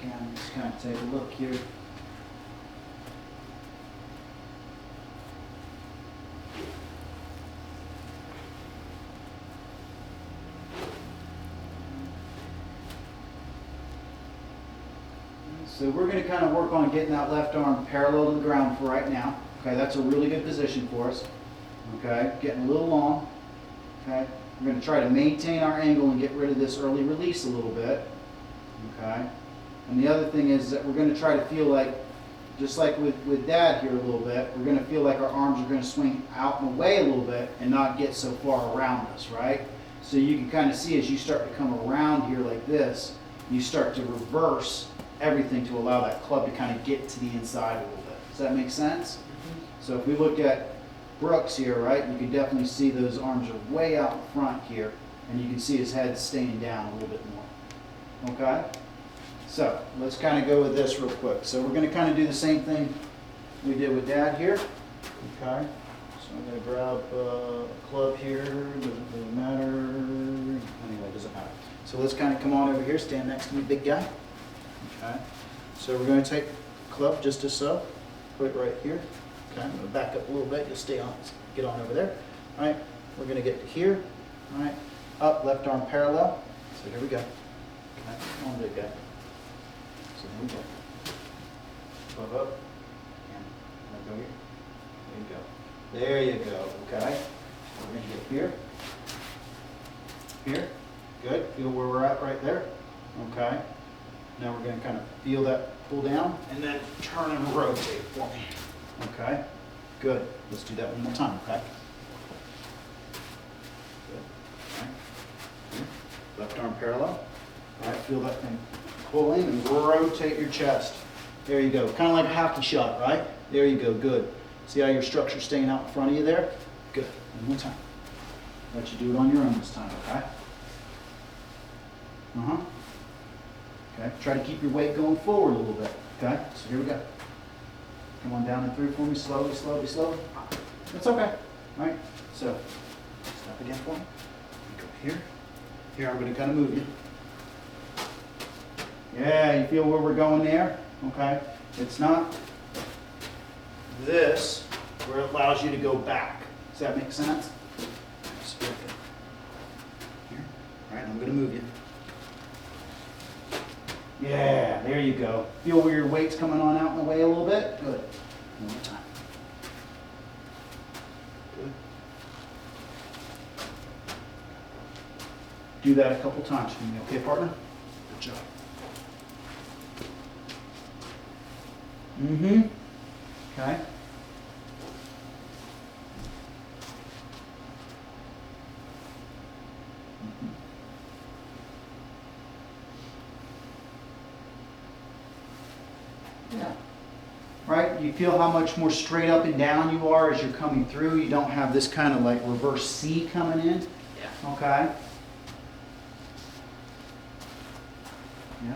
can. Just kind of take a look here. So we're going to kind of work on getting that left arm parallel to the ground for right now. Okay, that's a really good position for us. Okay, getting a little long. Okay, we're going to try to maintain our angle and get rid of this early release a little bit. Okay, and the other thing is that we're going to try to feel like, just like with Dad here a little bit, we're going to feel like our arms are going to swing out and away a little bit and not get so far around us, right? So you can kind of see as you start to come around here like this, you start to reverse everything to allow that club to kind of get to the inside a little bit. Does that make sense? Mm-hmm. So if we look at Brooks here, right, you can definitely see those arms are way out in front here, and you can see his head staying down a little bit more. Okay? So let's kind of go with this real quick. So we're going to kind of do the same thing we did with Dad here. Okay? So I'm going to grab a club here. Doesn't really matter. Anyway, it doesn't matter. So let's kind of come on over here, stand next to me, big guy. Okay, so we're going to take the club just as so, put it right here. Okay, I'm going to back up a little bit. You'll stay on, get on over there. All right, we're going to get to here. All right, up, left arm parallel. So here we go. Okay, come on, big guy. So here we go. Club up, and go here. There you go. There you go. Okay, we're going to get here. Here. Good. Feel where we're at right there. Okay. Now we're going to kind of feel that pull down and then turn and rotate for me. Okay, good. Let's do that one more time, okay? Good. Okay. Here. Left arm parallel. All right, feel that thing pull in and rotate your chest. There you go. Kind of like a hockey shot, right? There you go, good. See how your structure's staying out in front of you there? Good. One more time. Let you do it on your own this time, okay? Uh-huh. Okay, try to keep your weight going forward a little bit. Okay, so here we go. Come on down and through for me, slowly, slowly, slowly. That's okay. All right, so stop again for me. Go here. Here, I'm going to kind of move you. Yeah, you feel where we're going there? Okay, it's not this where it allows you to go back. Does that make sense? Here. All right, I'm going to move you. Yeah, there you go. Feel where your weight's coming on out in the way a little bit? Good. One more time. Good. Do that a couple times for me, okay, partner? Good job. Mm-hmm. Okay. Yeah. Right? You feel how much more straight up and down you are as you're coming through. You don't have this kind of like reverse C coming in. Yeah. Okay. Yeah.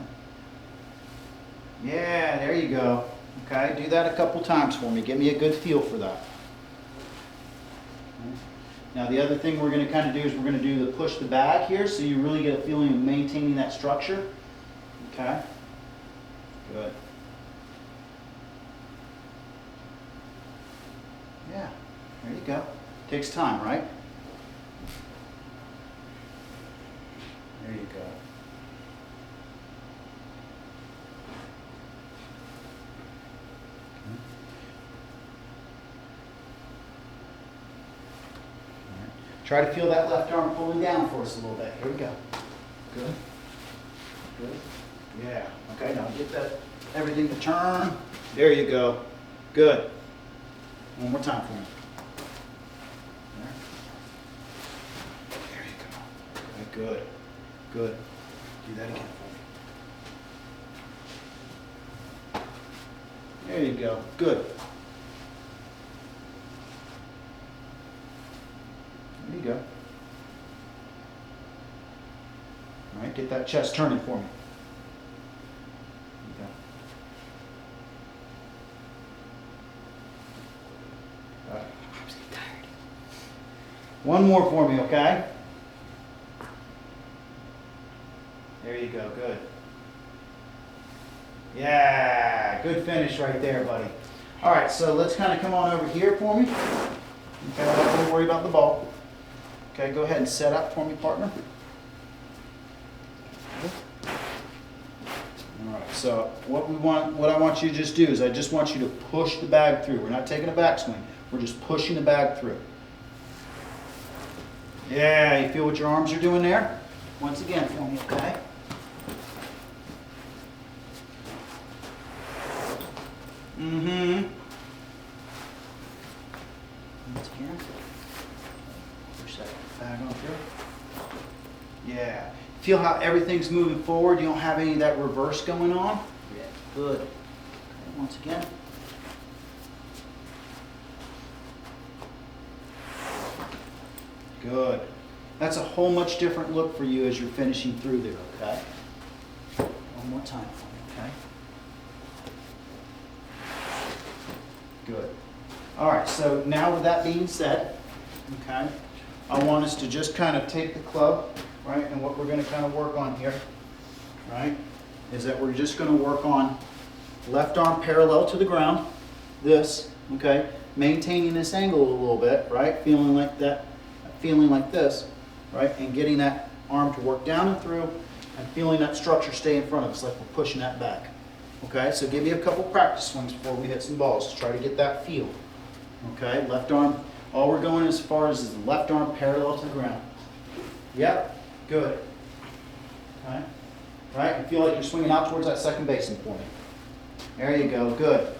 Yeah, there you go. Okay, do that a couple times for me. Give me a good feel for that. Okay. Now the other thing we're going to kind of do is we're going to do the push the bag here so you really get a feeling of maintaining that structure. Okay. Good. Yeah, there you go. Takes time, right? There you go. Try to feel that left arm pulling down for us a little bit. Here we go. Good. Good. Yeah. Okay, now get that everything to turn. There you go. Good. One more time for me. There you go. Okay, good. Good. Do that again for me. There you go. Good. There you go. All right, get that chest turning for me. There you go. I'm getting tired. One more for me, okay? There you go, good. Yeah, good finish right there, buddy. All right, so let's kind of come on over here for me. Okay, don't worry about the ball. Okay, go ahead and set up for me, partner. All right, so what I want you to just do is I just want you to push the bag through. We're not taking a backswing. We're just pushing the bag through. Yeah, you feel what your arms are doing there? Once again for me, okay? Mm-hmm. Once again. Push that bag on through. Yeah. Feel how everything's moving forward? You don't have any of that reverse going on? Yeah. Good. Okay, once again. Good. That's a whole much different look for you as you're finishing through there, okay? One more time for me, okay? Good. All right, so now with that being said, okay, I want us to just kind of take the club, right, and what we're going to kind of work on here, right, is that we're just going to work on left arm parallel to the ground, this, okay, maintaining this angle a little bit, right, feeling like that, feeling like this, right, and getting that arm to work down and through, and feeling that structure stay in front of us like we're pushing that back. Okay, so give me a couple practice swings before we hit some balls to try to get that feel. Okay, left arm, all we're going as far as is the left arm parallel to the ground. Yep, good. Okay, right, and feel like you're swinging out towards that second baseman point. There you go, good.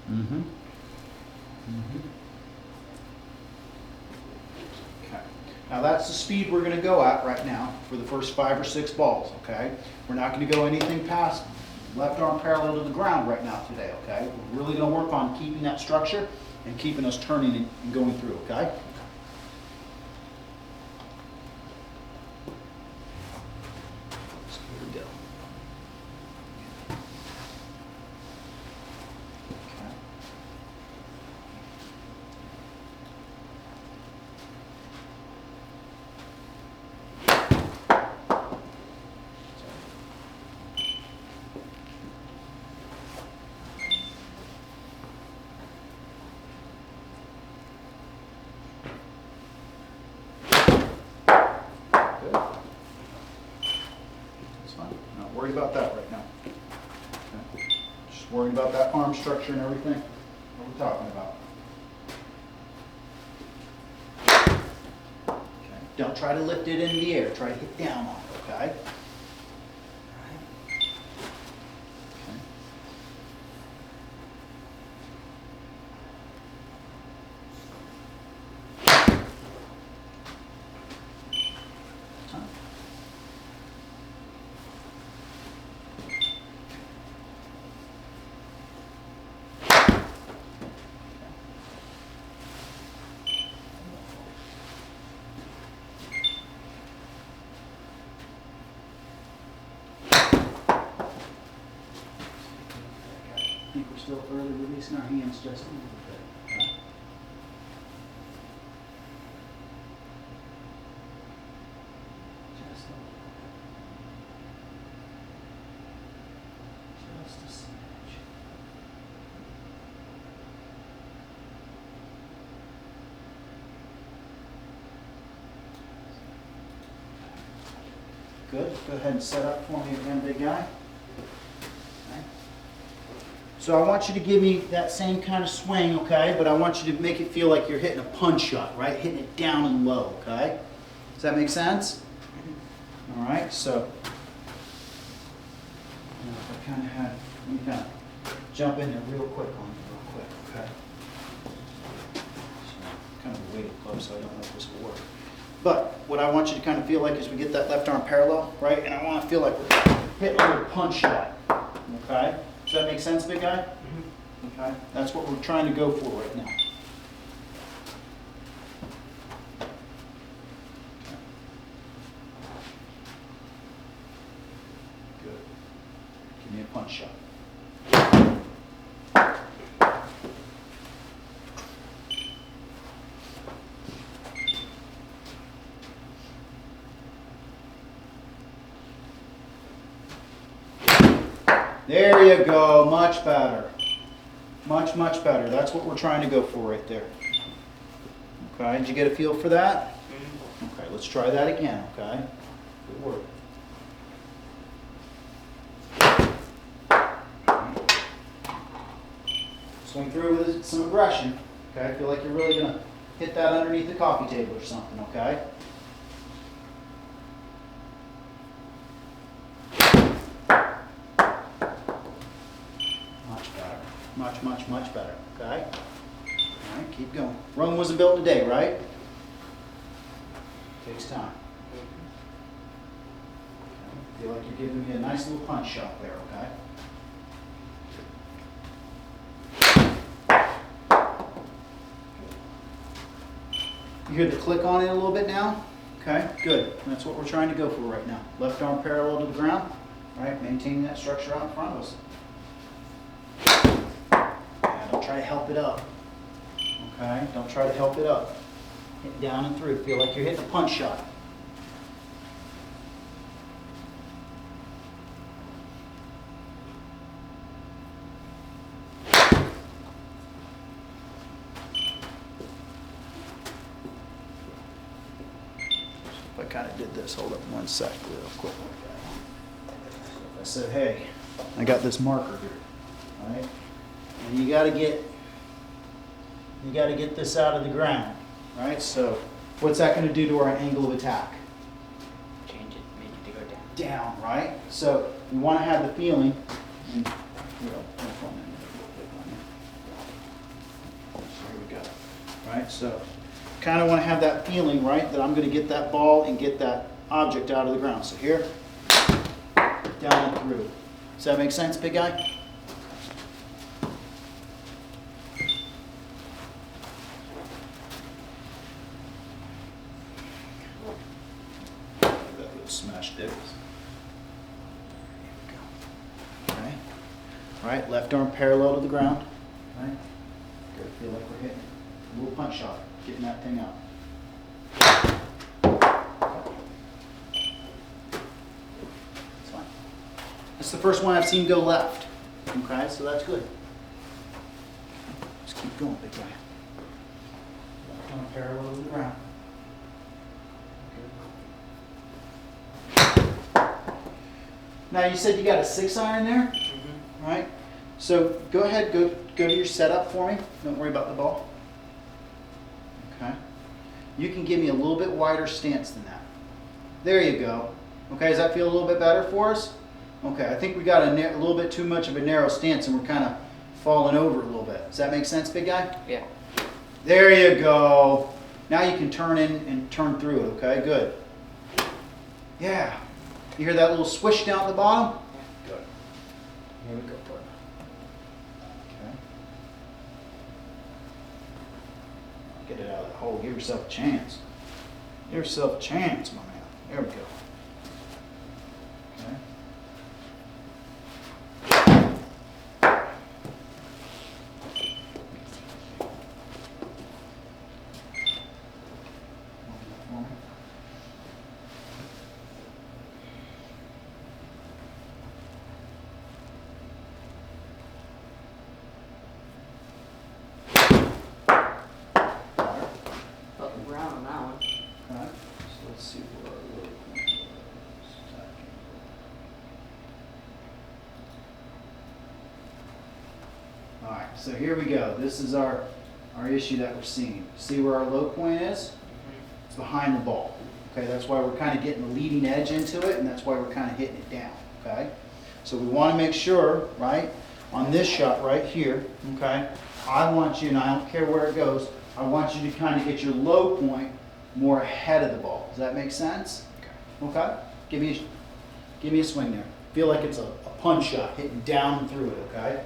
Mm-hmm. Mm-hmm. Okay. Now that's the speed we're going to go at right now for the first 5 or 6 balls, okay? We're not going to go anything past left arm parallel to the ground right now today, okay? We're really going to work on keeping that structure and keeping us turning and going through, okay? So here we go. Worry about that right now. Okay. Just worrying about that arm structure and everything. What we're talking about. Okay. Don't try to lift it in the air. Try to hit down on it, okay? I think we're still early releasing our hands just a little bit. Okay? Just a little bit. Just a smidge. Good. Go ahead and set up for me again, big guy. So I want you to give me that same kind of swing, okay? But I want you to make it feel like you're hitting a punch shot, right? Hitting it down and low, okay? Does that make sense? All right, so I kind of had, let me kind of jump in there real quick on it, real quick, okay? So kind of wait close, so I don't know if this will work. But what I want you to kind of feel like is we get that left arm parallel, right? And I want to feel like we're hitting a little punch shot, okay? Does that make sense, big guy? Mm-hmm. Okay, that's what we're trying to go for right now. There you go, much better. Much, much better. That's what we're trying to go for right there. Okay, did you get a feel for that? Okay, let's try that again, okay? Good work. Swing through with some aggression, okay? I feel like you're really gonna hit that underneath the coffee table or something, okay? Much better. Much, much, much better, okay? All right, keep going. Rome wasn't built in a day, right? Takes time. Okay. Feel like you're giving me a nice little punch shot there, okay? You hear the click on it a little bit now? Okay, good. That's what we're trying to go for right now. Left arm parallel to the ground, right? Maintaining that structure out in front of us. Yeah, don't try to help it up. Okay, don't try to help it up. Hit down and through. Feel like you're hitting a punch shot. I kind of did this. Hold up one sec real quick. I said, hey, I got this marker here, right? And you got to get this out of the ground, right? So what's that going to do to our angle of attack? Change it, make it to go down. Down, right? So we want to have the feeling, and, here we go, right? So kind of want to have that feeling, right, that I'm going to get that ball and get that object out of the ground. So here, down and through. Does that make sense, big guy? That little smash dips. Okay. All right, left arm parallel to the ground. Right. Good. Feel like we're hitting a little punch shot, getting that thing out. That's fine. That's the first one I've seen go left. Okay, so that's good. Just keep going, big guy. Left arm parallel to the ground. Now you said you got a 6-iron there, right? So go ahead, go to your setup for me. Don't worry about the ball. Okay. You can give me a little bit wider stance than that. There you go. Okay, does that feel a little bit better for us? Okay, I think we got a little bit too much of a narrow stance and we're kind of falling over a little bit. Does that make sense, big guy? Yeah. There you go. Now you can turn in and turn through it, okay? Good. Yeah. You hear that little swish down at the bottom? Yeah. Good. Here we go, bud. Okay. Get it out of the hole. Give yourself a chance. Give yourself a chance, my man. There we go. Okay. Fucking brown on that one. Okay. So let's see where our little point was. All right, so here we go. This is our issue that we're seeing. See where our low point is? It's behind the ball. Okay, that's why we're kind of getting the leading edge into it, and that's why we're kind of hitting it down. Okay, so we want to make sure, right, on this shot right here, okay, I want you, and I don't care where it goes, I want you to kind of get your low point more ahead of the ball. Does that make sense? Okay. Give me a swing there. Feel like it's a punch shot, hitting down and through it, okay?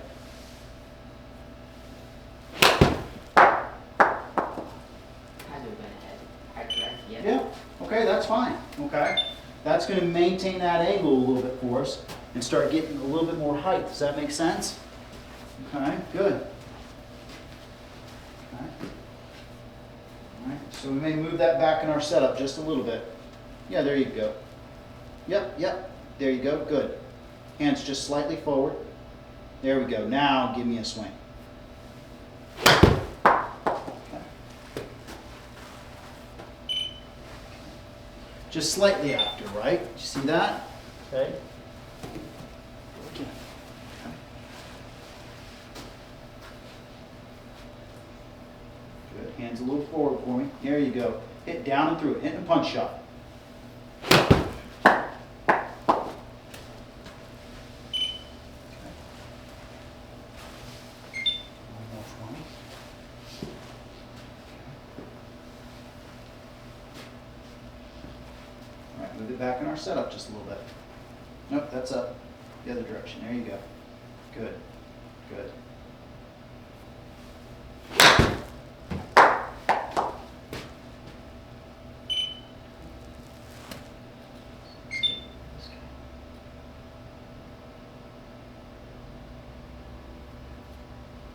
Has it been ahead? I correct? Yeah. Yeah. Okay, that's fine. Okay. That's going to maintain that angle a little bit for us and start getting a little bit more height. Does that make sense? Okay, good. Okay. All right, so we may move that back in our setup just a little bit. Yeah, there you go. Yep, there you go, good. Hands just slightly forward. There we go. Now give me a swing. Just slightly after, right? You see that? Okay. Okay. Good. Hands a little forward for me. There you go. Hit down and through it. Hitting a punch shot. Move it back in our setup just a little bit. Nope, that's up. The other direction. There you go. Good. Good.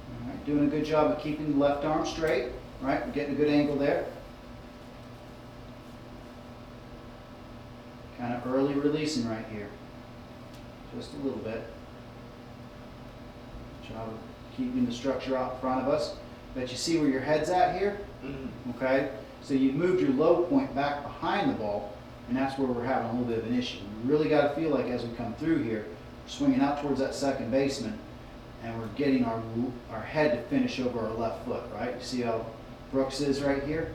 All right, doing a good job of keeping the left arm straight. Right, we're getting a good angle there. Kind of early releasing right here. Just a little bit. Job of keeping the structure out in front of us. But you see where your head's at here? Mm-hmm. Okay? So you've moved your low point back behind the ball, and that's where we're having a little bit of an issue. We really got to feel like as we come through here, we're swinging out towards that second baseman, and we're getting our head to finish over our left foot, right? You see how Brooks is right here?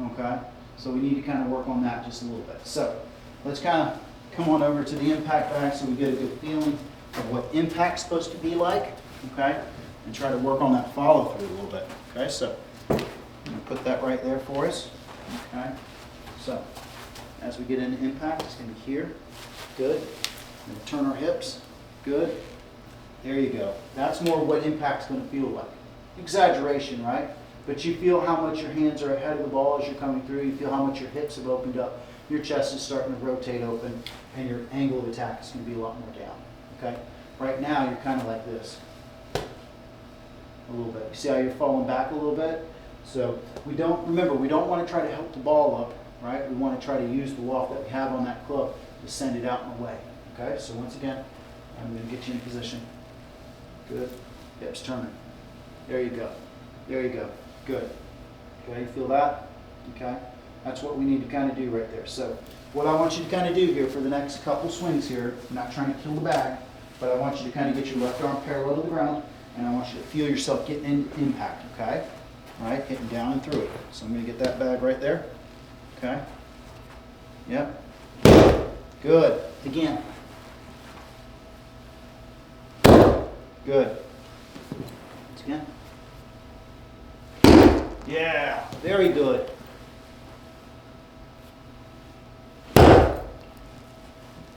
Mm-hmm. Okay? So we need to kind of work on that just a little bit. So let's kind of come on over to the impact bag so we get a good feeling of what impact's supposed to be like, okay? And try to work on that follow through a little bit, okay? So I'm going to put that right there for us, okay? So as we get into impact, it's going to be here, good. We're going to turn our hips, good. There you go. That's more what impact's going to feel like. Exaggeration, right? But you feel how much your hands are ahead of the ball as you're coming through. You feel how much your hips have opened up. Your chest is starting to rotate open, and your angle of attack is going to be a lot more down. Okay? Right now, you're kind of like this. A little bit. You see how you're falling back a little bit? So we don't want to try to help the ball up, right? We want to try to use the loft that we have on that club to send it out and away. Okay? So once again, I'm going to get you in position. Good. Hips turning. There you go. There you go. Good. Okay, you feel that? Okay. That's what we need to kind of do right there. So what I want you to kind of do here for the next couple swings here, I'm not trying to kill the bag, but I want you to kind of get your left arm parallel to the ground, and I want you to feel yourself getting in impact, okay? All right, hitting down and through it. So I'm going to get that bag right there. Okay. Yep. Good. Again. Good. Once again. Yeah, very good.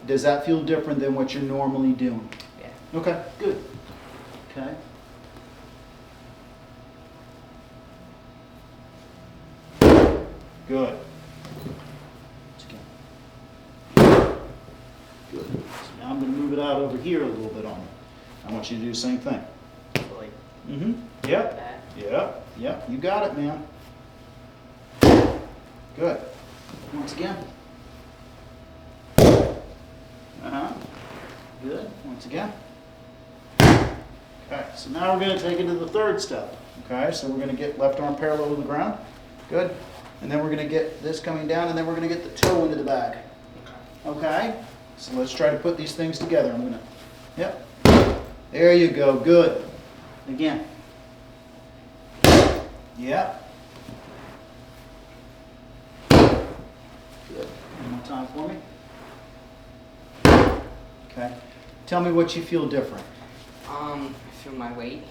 Does that feel different than what you're normally doing? Yeah. Okay, good. Okay. Good. Once again. Good. So now I'm going to move it out over here a little bit on you. I want you to do the same thing. Mm-hmm. Yep. Yep. Yep. You got it, man. Good. Once again. Uh-huh. Good. Once again. Okay. So now we're going to take it to the third step. Okay. So we're going to get left arm parallel to the ground. Good. And then we're going to get this coming down, and then we're going to get the toe into the bag. Okay. So let's try to put these things together. I'm going to. Yep. There you go. Good. Again. Yep. Good. One more time for me. Okay. Tell me what you feel different. I feel my weight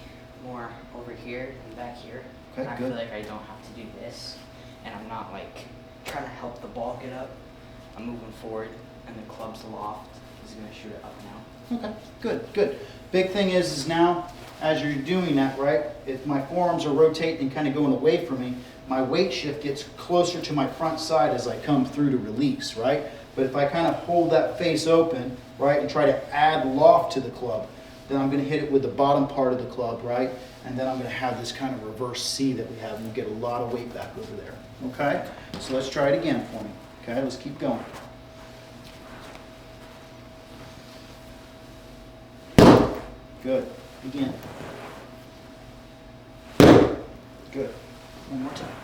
more over here and back here. Okay, and I good. feel like I don't have to do this, and I'm not like trying to help the ball get up. I'm moving forward, and the club's aloft. He's gonna shoot it up now. Okay. Good. Good. Big thing is now, as you're doing that, right, if my forearms are rotating and kind of going away from me, my weight shift gets closer to my front side as I come through to release, right? But if I kind of hold that face open, right, and try to add loft to the club, then I'm going to hit it with the bottom part of the club, right? And then I'm going to have this kind of reverse C that we have, and you get a lot of weight back over there, okay? So let's try it again for me, okay? Let's keep going. Good. Again. Good. One more time.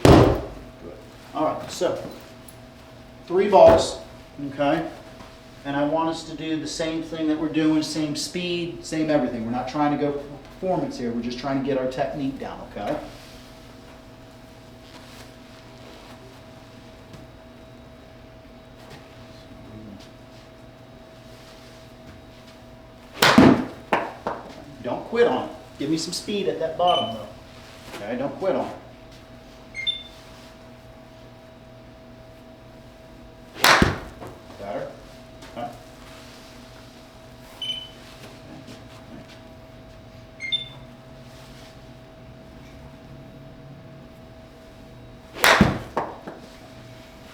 Good. All right, so 3 balls, okay? And I want us to do the same thing that we're doing, same speed, same everything. We're not trying to go for performance here. We're just trying to get our technique down, okay? Don't quit on it. Give me some speed at that bottom, though. Okay, don't quit on it. Better. Okay.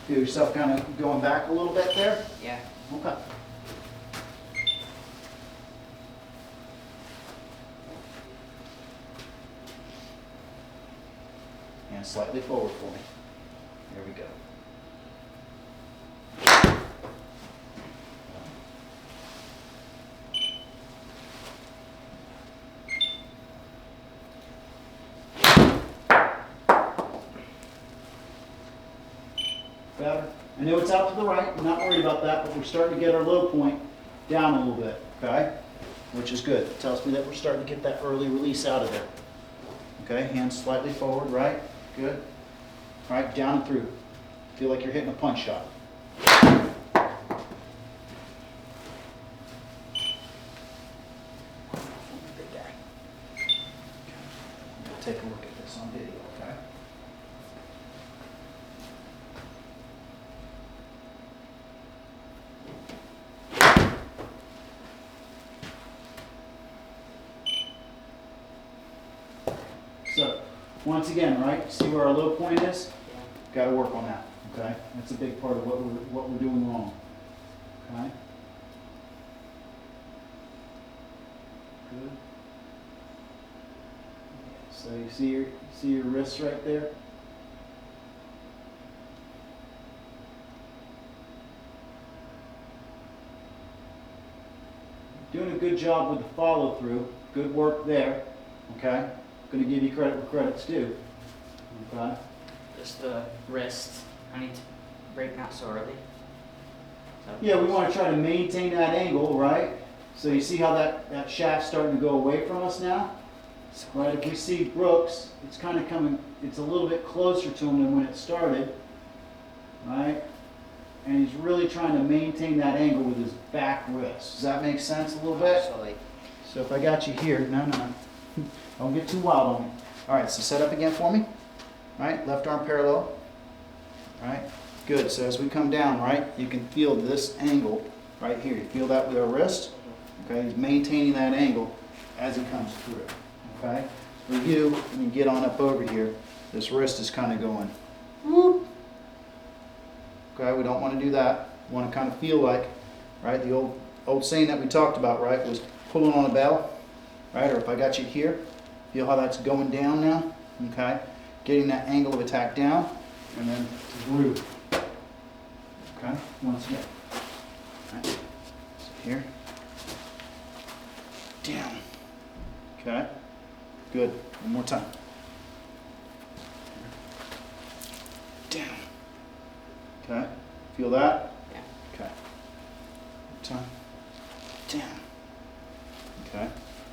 Feel yourself kind of going back a little bit there? Yeah. Okay. And slightly forward for me. There we go. Better. I know it's out to the right. We're not worried about that, but we're starting to get our low point down a little bit, okay? Which is good. It tells me that we're starting to get that early release out of there. Okay, hands slightly forward, right? Good. All right, down and through. Feel like you're hitting a punch shot. Big guy. We'll take a look at this on video, okay? So, once again, right, see where our low point is? Yeah. Got to work on that, okay? That's a big part of what we're doing wrong, okay? Good. So you see your wrists right there? Doing a good job with the follow through. Good work there, okay? Going to give you credit where credit's due. Okay. Just the wrist. I need to break not so early. Yeah, we want to try to maintain that angle, right? So you see how that shaft's starting to go away from us now? Right, if we see Brooks, it's kind of coming, it's a little bit closer to him than when it started, right? And he's really trying to maintain that angle with his back wrist. Does that make sense a little bit? So like, So if I got you here, no, don't get too wild on me. All right, so set up again for me. Right, left arm parallel. All right, good. So as we come down, right, you can feel this angle right here. You feel that with our wrist. Okay, he's maintaining that angle as he comes through. Okay, for you, when you get on up over here, this wrist is kind of going whoop. Okay, we don't want to do that. We want to kind of feel like, right, the old saying that we talked about, right, was pulling on a bell, right? Or if I got you here, feel how that's going down now, okay? Getting that angle of attack down, and then through. Okay, once again. Right. So here, down. Okay, good. One more time. Down. Okay, feel that? yeah. Okay. One time. Down. Okay.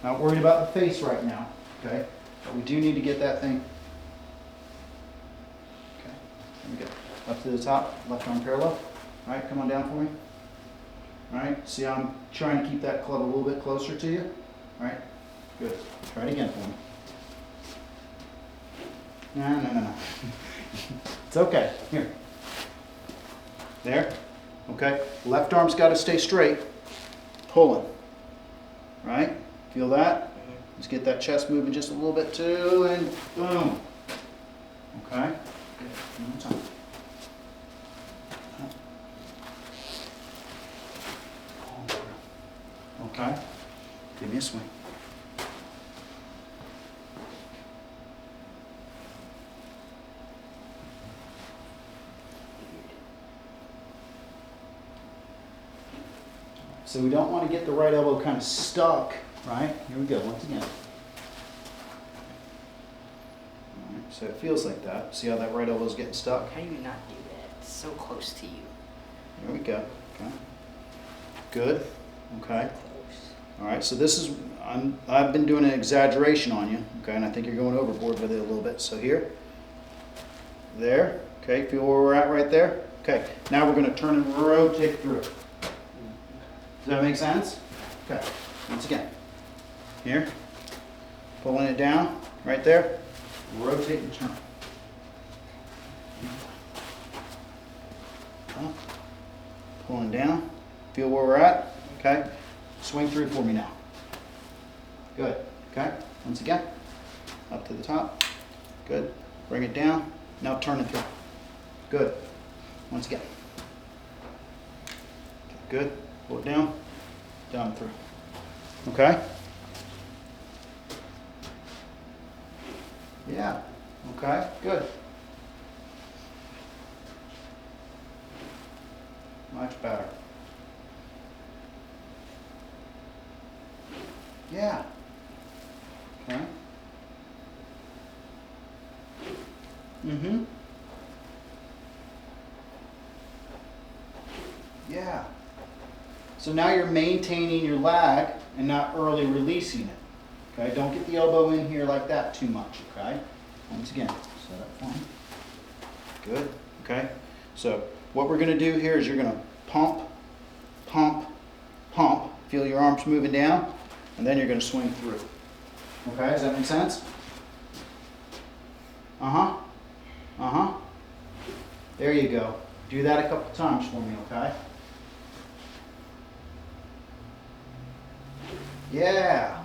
Not worried about the face right now. Okay. But we do need to get that thing. Okay. There we go. Up to the top, left arm parallel. All right, come on down for me. All right. See how I'm trying to keep that club a little bit closer to you? All right. Good. Try it again for me. No. It's okay. Here. There. Okay. Left arm's got to stay straight. Pulling. Right? Feel that? Just get that chest moving just a little bit too, and boom. Okay? Good. One more time. Okay? Give me a swing. So we don't want to get the right elbow kind of stuck, right? Here we go, once again. All right, so it feels like that. See how that right elbow's getting stuck? How do you not do that? It's so close to you. There we go. Okay. Good. Okay. Close. All right. So this is I've been doing an exaggeration on you. Okay, and I think you're going overboard with it a little bit. So here, there. Okay. Feel where we're at right there. Okay. Now we're going to turn and rotate through. Does that make sense? Okay. Once again. Here. Pulling it down right there. Rotate and turn. Up. Pulling down. Feel where we're at. Okay. Swing through for me now. Good. Okay. Once again. Up to the top. Good. Bring it down. Now turn it through. Good. Once again. Good. Pull it down. Down through. Okay. Yeah. Okay. Good. Much better. Yeah. Okay. Mm-hmm. Yeah. So now you're maintaining your lag and not early releasing it. Okay, don't get the elbow in here like that too much, okay? Once again, set up fine. Good, okay? So what we're gonna do here is you're gonna pump, pump, pump. Feel your arms moving down, and then you're gonna swing through. Okay, does that make sense? Uh-huh, uh-huh. There you go. Do that a couple times for me, okay? Yeah.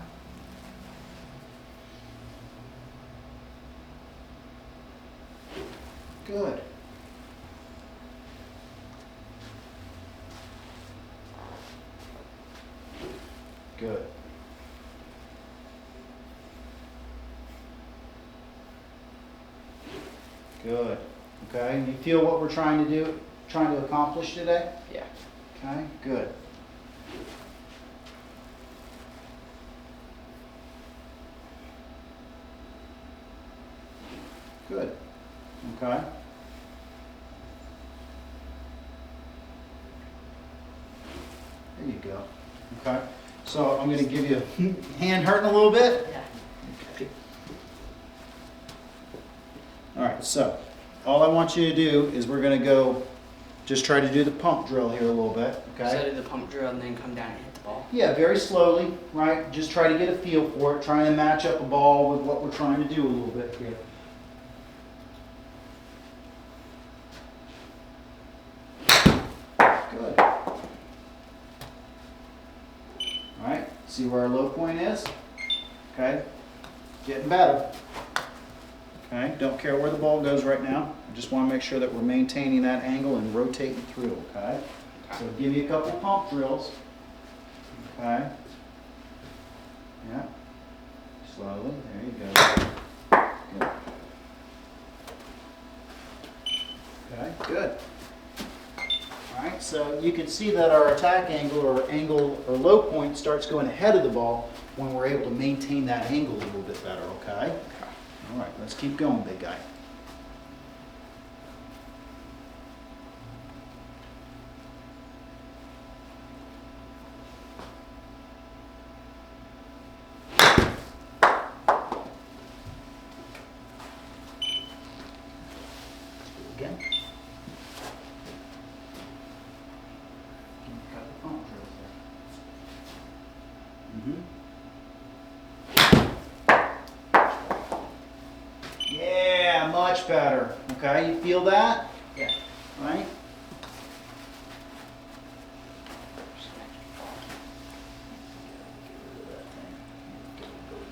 Good. Good. Good. Okay, you feel what we're trying to accomplish today? Yeah. Okay, good. Good. Okay. There you go. Okay. So I'm going to give you a hand hurting a little bit. Yeah. Okay. All right. So all I want you to do is we're going to go just try to do the pump drill here a little bit. Okay. So do the pump drill and then come down and hit the ball. Yeah, very slowly, right? Just try to get a feel for it. Try and match up a ball with what we're trying to do a little bit here. Good. All right, see where our low point is? Okay, getting better. Okay, don't care where the ball goes right now. I just want to make sure that we're maintaining that angle and rotating through, okay? So give you a couple pump drills. Okay. Yeah. Slowly, there you go. Good. Okay, good. All right, so you can see that our attack angle or low point starts going ahead of the ball when we're able to maintain that angle a little bit better, okay? All right, let's keep going, big guy. Again. Got the pump drill there. Yeah, much better. Okay, you feel that? Yeah. Right?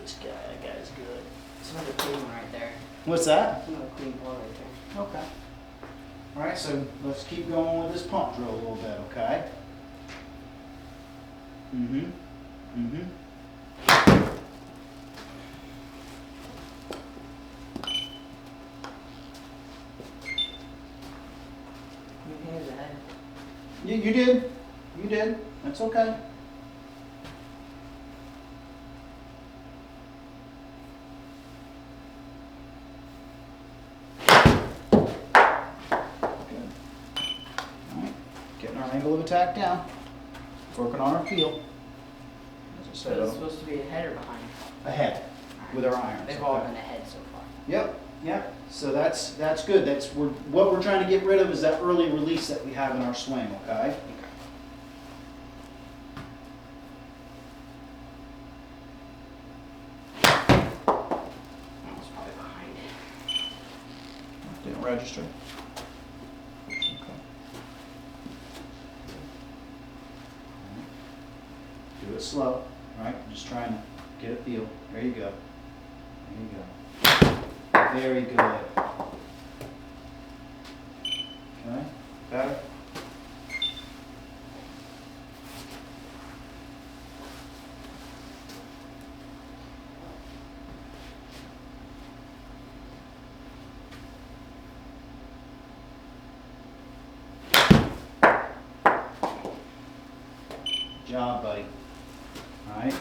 This guy, that guy's good. It's another clean one right there. What's that? It's another clean ball right there. Okay. All right, so let's keep going with this pump drill a little bit, okay? Mm-hmm. Mm-hmm. You hit that. You did. You did. That's okay. Good. All right. Getting our angle of attack down. Working on our feel. As I So said, it's supposed to be ahead or behind? ahead with our irons. They've all okay? been ahead so far. Yep, yep. So that's good. What we're trying to get rid of is that early release that we have in our swing, okay? That was probably behind. Didn't register. Okay. Do it slow, right? Just trying to get a feel. There you go. There you go. Very good. Okay, better. Good job, buddy. All right.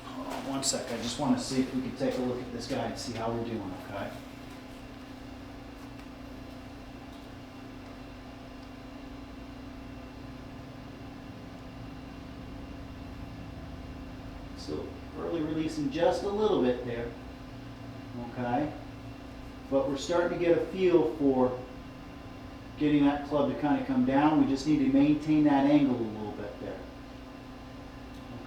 Hold on one sec. I just want to see if we can take a look at this guy and see how we're doing, okay? So early releasing just a little bit there, okay? But we're starting to get a feel for getting that club to kind of come down. We just need to maintain that angle a little bit there.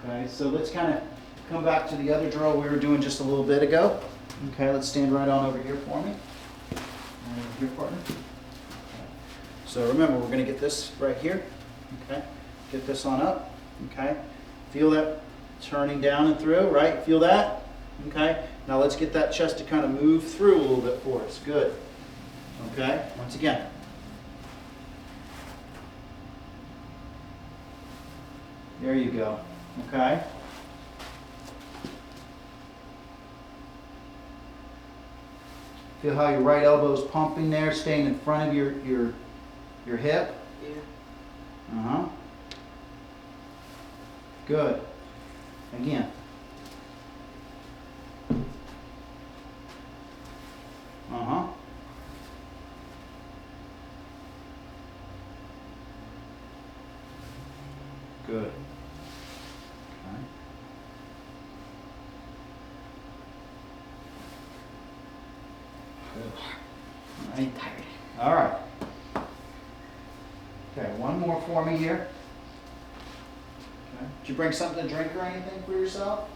Okay, so let's kind of come back to the other drill we were doing just a little bit ago. Okay, let's stand right on over here for me. Right over here, partner. Okay. So remember, we're going to get this right here. Okay, get this on up. Okay, feel that turning down and through, right? Feel that? Okay, now let's get that chest to kind of move through a little bit for us. Good. Okay, once again. There you go. Okay. Feel how your right elbow is pumping there, staying in front of your hip. Yeah. Uh-huh. Good. Again. Uh-huh. Good. Okay. Good. All right. Tired. All right. Okay, one more for me here. Okay. Did you bring something to drink or anything for yourself?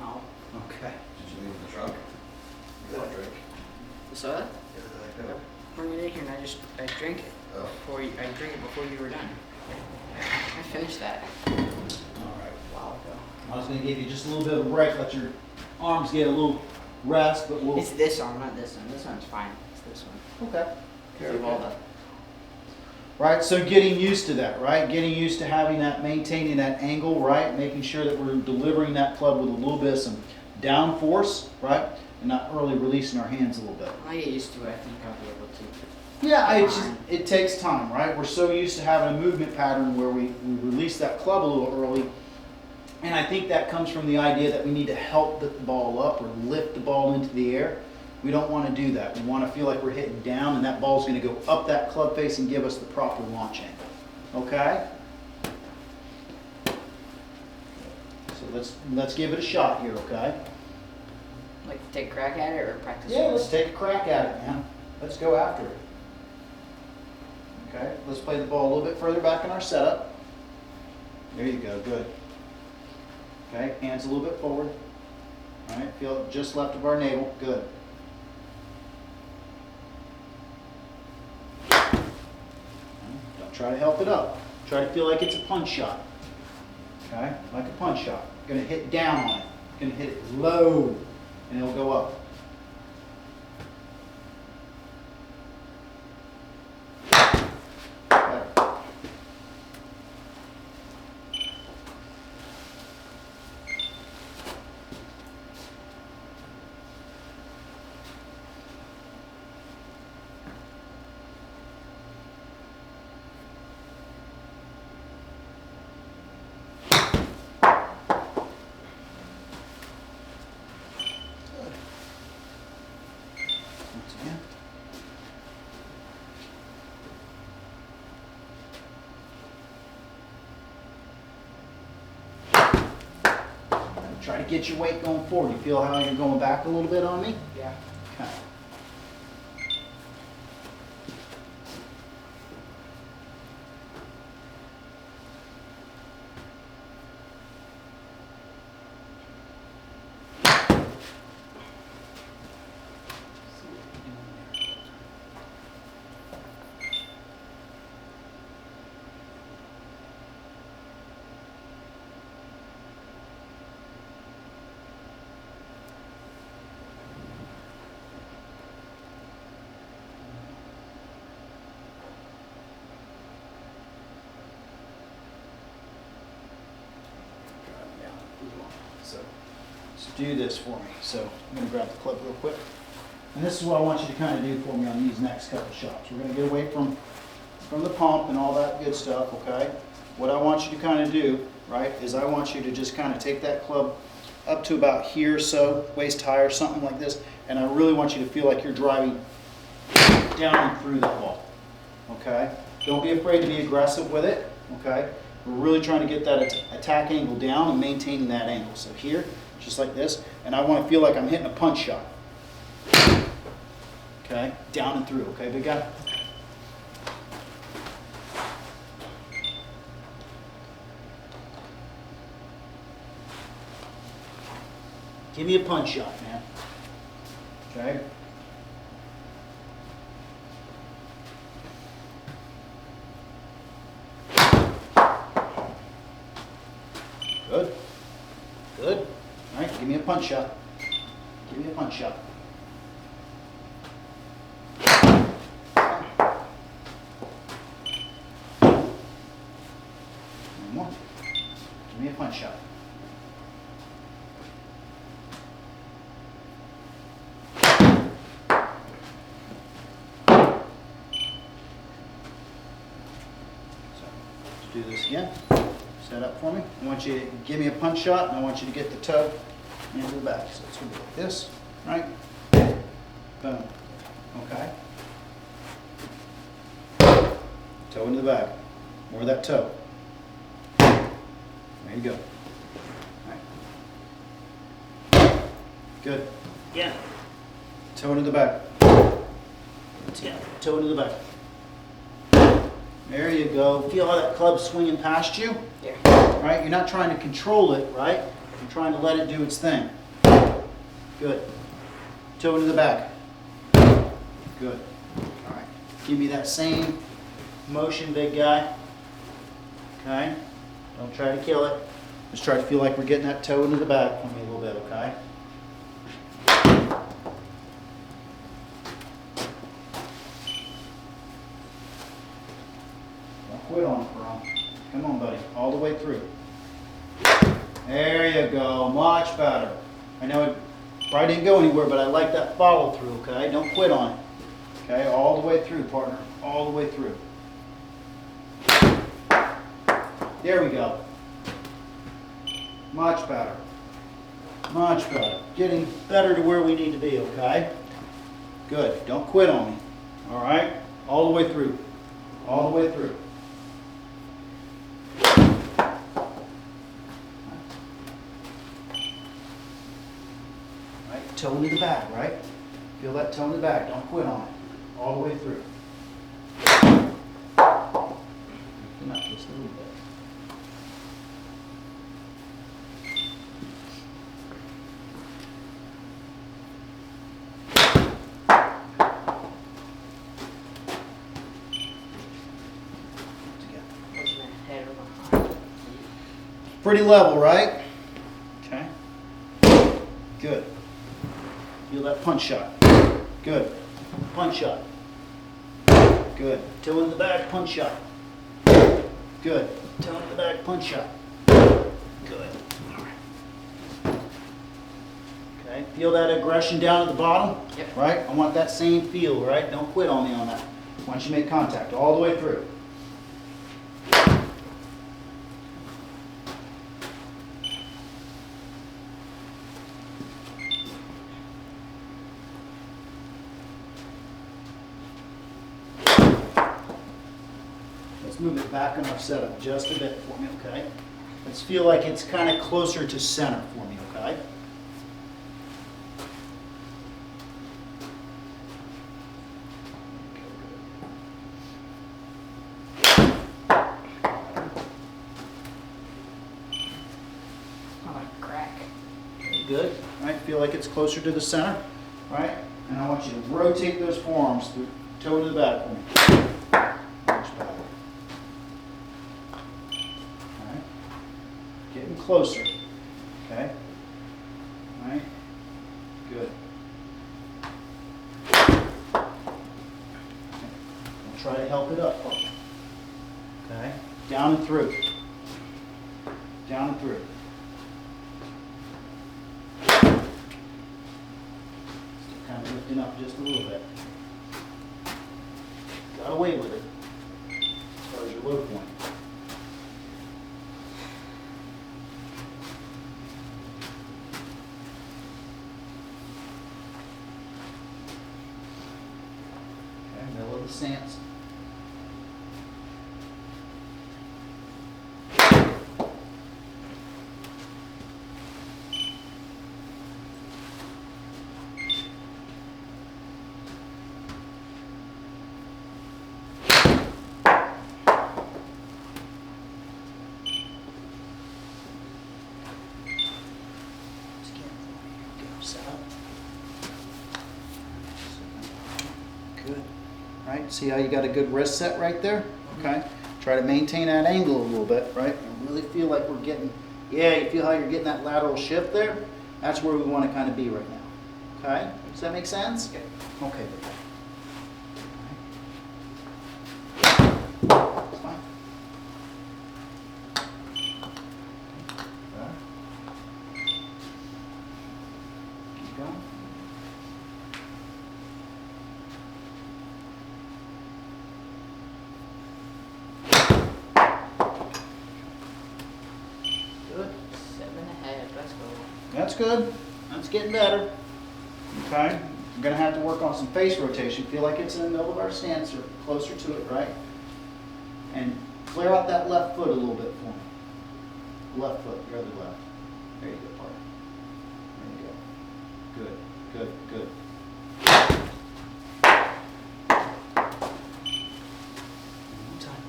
No. Okay. Did you leave the truck? You got a drink? The soda? Yeah, like that. Bring it in here and I drank it. Oh. I drank it before you were done. I finished that All right. a while ago. I was going to give you just a little bit of a break, let your arms get a little rest, but we'll. It's this arm, not this one. This one's fine. It's this one. Okay. Give all the. Right, so getting used to that, right? Getting used to having that, maintaining that angle, right? Making sure that we're delivering that club with a little bit of some down force, right? And not early releasing our hands a little bit. When I get used to it, I think I'll be able to. Yeah, it takes time, right? We're so used to having a movement pattern where we release that club a little early. And I think that comes from the idea that we need to help the ball up or lift the ball into the air. We don't want to do that. We want to feel like we're hitting down and that ball's going to go up that club face and give us the proper launch angle. Okay? So let's give it a shot here, okay? Like take a crack at it or practice? Yeah, first? let's take a crack at it, man. Let's go after it. Okay, let's play the ball a little bit further back in our setup. There you go, good. Okay, hands a little bit forward. All right, feel it just left of our navel, good. Don't try to help it up. Try to feel like it's a punch shot. Okay, like a punch shot. Gonna hit down on it. Gonna hit it low, and it'll go up. Better. Try to get your weight going forward. You feel how you're going back a little bit on me? Yeah. Okay. So just do this for me. So I'm going to grab the clip real quick. And this is what I want you to kind of do for me on these next couple shots. We're going to get away from the pump and all that good stuff, okay? What I want you to kind of do, right, is I want you to just kind of take that club up to about here, so waist high or something like this, and I really want you to feel like you're driving down and through that ball, okay? Don't be afraid to be aggressive with it, okay? We're really trying to get that attack angle down and maintaining that angle. So here, just like this, and I want to feel like I'm hitting a punch shot. Okay, down and through, okay, big guy? Give me a punch shot, man. Okay? Good. Good. All right, give me a punch shot. Give me a punch shot. One more. Give me a punch shot. Do this again. Set up for me. I want you to give me a punch shot, and I want you to get the toe into the back. So it's going to be like this, right? Boom. Okay. Toe into the back. More of that toe. There you go. All right. Good. Yeah. Toe into the back. Yeah. Toe into the back. There you go. Feel how that club's swinging past you? Yeah. Right? You're not trying to control it, right? You're trying to let it do its thing. Good. Toe into the back. Good. All right. Give me that same motion, big guy. Okay? Don't try to kill it. Just try to feel like we're getting that toe into the back for me a little bit, okay? Quit on it, bro. Come on, buddy. All the way through. There you go. Much better. I know it probably didn't go anywhere, but I like that follow through, okay? Don't quit on it. Okay? All the way through, partner. All the way through. There we go. Much better. Much better. Getting better to where we need to be, okay? Good. Don't quit on me. All right? All the way through. All the way through. Toe into the back, right? Feel that toe in the back. Don't quit on it. All the way through. Come out just a little bit. Wasn't it head or behind? Pretty level, right? Okay. Good. Feel that punch shot. Good. Punch shot. Good. Toe in the back, punch shot. Good. Toe in the back, punch shot. Good. All right. Okay. Feel that aggression down at the bottom? Yep. Right? I want that same feel, right? Don't quit on me on that. I want you to make contact all the way through. Let's move it back in our setup just a bit for me, okay? Let's feel like it's kind of closer to center for me, okay? I like crack. Good. All right, feel like it's closer to the center. All right, and I want you to rotate those forearms through toe to the back for me. Much better. All right, getting closer. Okay. All right, good. I'll try to help it up. Okay, down and through. Down and through. Kind of lifting up just a little bit. Got away with it as far as your low point. Okay, middle of the stance. Good. Right, see how you got a good wrist set right there? Okay. Try to maintain that angle a little bit, right? And really feel like we're getting, yeah, you feel how you're getting that lateral shift there? That's where we want to kind of be right now. Okay? Does that make sense? Okay. Okay, good. That's fine. Keep going. Good. 7.5. Let's go. That's good. That's getting better. Okay. I'm going to have to work on some face rotation. Feel like it's in the middle of our stance or closer to it, right? And flare out that left foot a little bit for me. Left foot, your other left. There you go, partner. There you go. Good, good, good. One more time.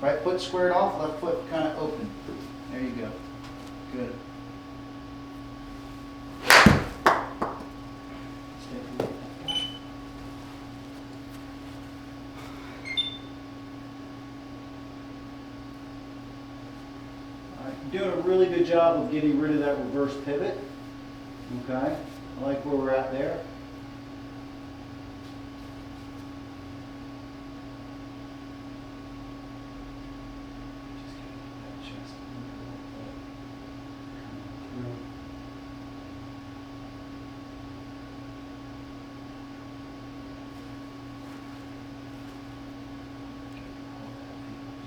Right foot squared off, left foot kind of open. There you go. Good. Doing a really good job of getting rid of that reverse pivot. Okay, I like where we're at there.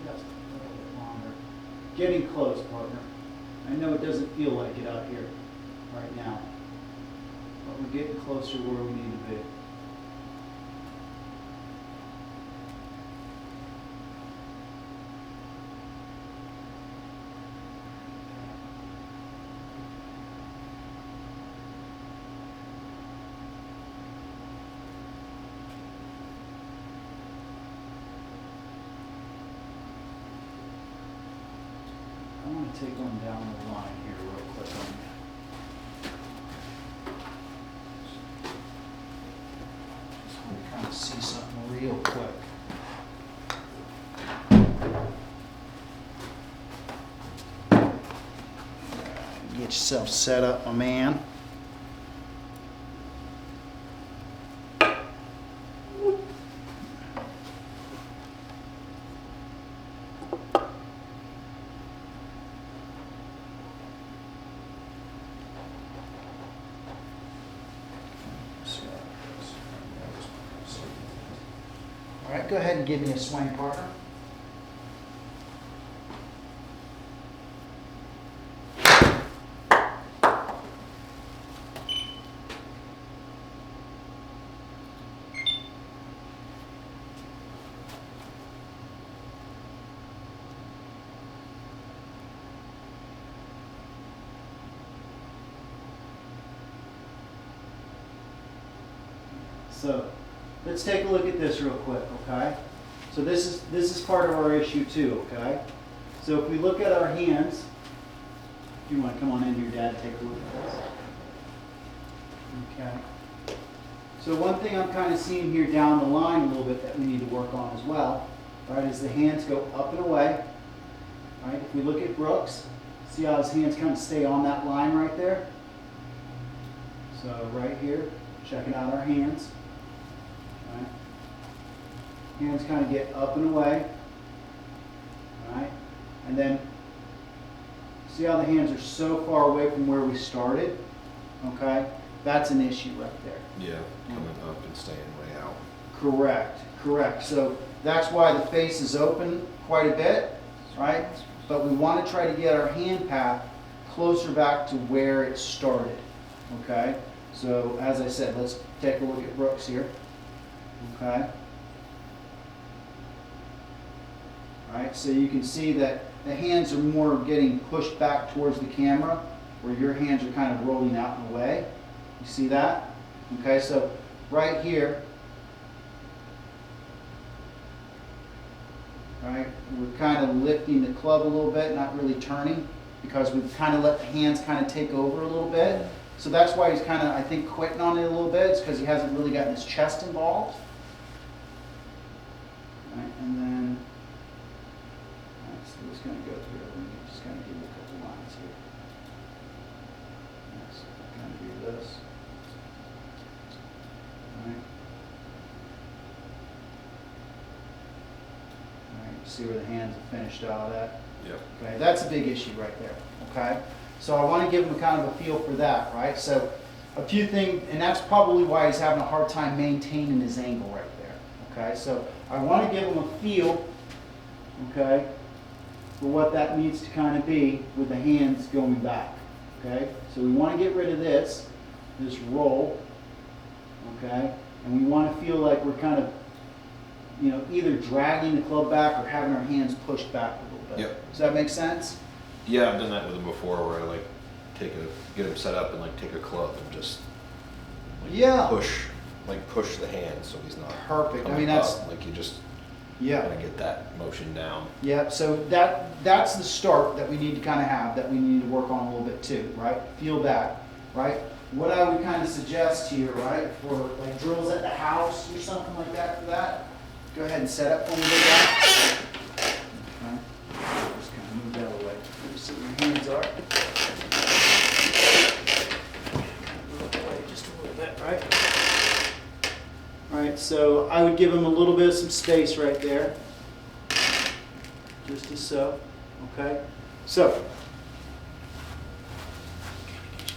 Just a little bit longer. Getting close, partner. I know it doesn't feel like it out here right now, but we're getting closer where we need to be. I want to take one down the line here real quick on you. Just want to kind of see something real quick. Get yourself set up, my man. All right, go ahead and give me a swing, partner. So let's take a look at this real quick, okay? So this is part of our issue too, okay? So if we look at our hands, if you want to come on in here, Dad, take a look at this. Okay. So one thing I'm kind of seeing here down the line a little bit that we need to work on as well, right, is the hands go up and away. Right? If we look at Brooks, see how his hands kind of stay on that line right there? So right here, checking out our hands. Right? Hands kind of get up and away. Right? And then see how the hands are so far away from where we started? Okay? That's an issue right there. Yeah, coming up and staying way out. Correct, correct. So that's why the face is open quite a bit, right? But we want to try to get our hand path closer back to where it started, okay? So as I said, let's take a look at Brooks here, okay? All right, so you can see that the hands are more getting pushed back towards the camera, where your hands are kind of rolling out and away. You see that? Okay, so right here, right, we're kind of lifting the club a little bit, not really turning, because we've kind of let the hands kind of take over a little bit. So that's why he's kind of, I think, quitting on it a little bit. It's because he hasn't really gotten his chest involved. Right, and then, right, so we're just going to go through everything. Just kind of give you a couple lines here. Yes, kind of do this. Right. Right, see where the hands have finished out of that? Yep. Okay, that's a big issue right there, okay? So I want to give him kind of a feel for that, right? So a few things, and that's probably why he's having a hard time maintaining his angle right there, okay? So I want to give him a feel, okay, for what that needs to kind of be with the hands going back, okay? So we want to get rid of this roll, okay? And we want to feel like we're kind of, you know, either dragging the club back or having our hands pushed back a little bit. Yep. Does that make sense? Yeah, I've done that with him before, where I like get him set up and like take a club and just like, Yeah. push the hand so he's not Perfect. I coming mean, that's- up. Like you just Yeah. kind of get that motion down. Yeah, so that's the start that we need to kind of have, that we need to work on a little bit too, right? Feel that, right? What I would kind of suggest here, right, for like drills at the house or something like that for that, go ahead and set up for me, big guy. Okay. Just kind of move that away. See where your hands are. Move away just a little bit, right? All right, so I would give him a little bit of some space right there. Just as so, okay? So,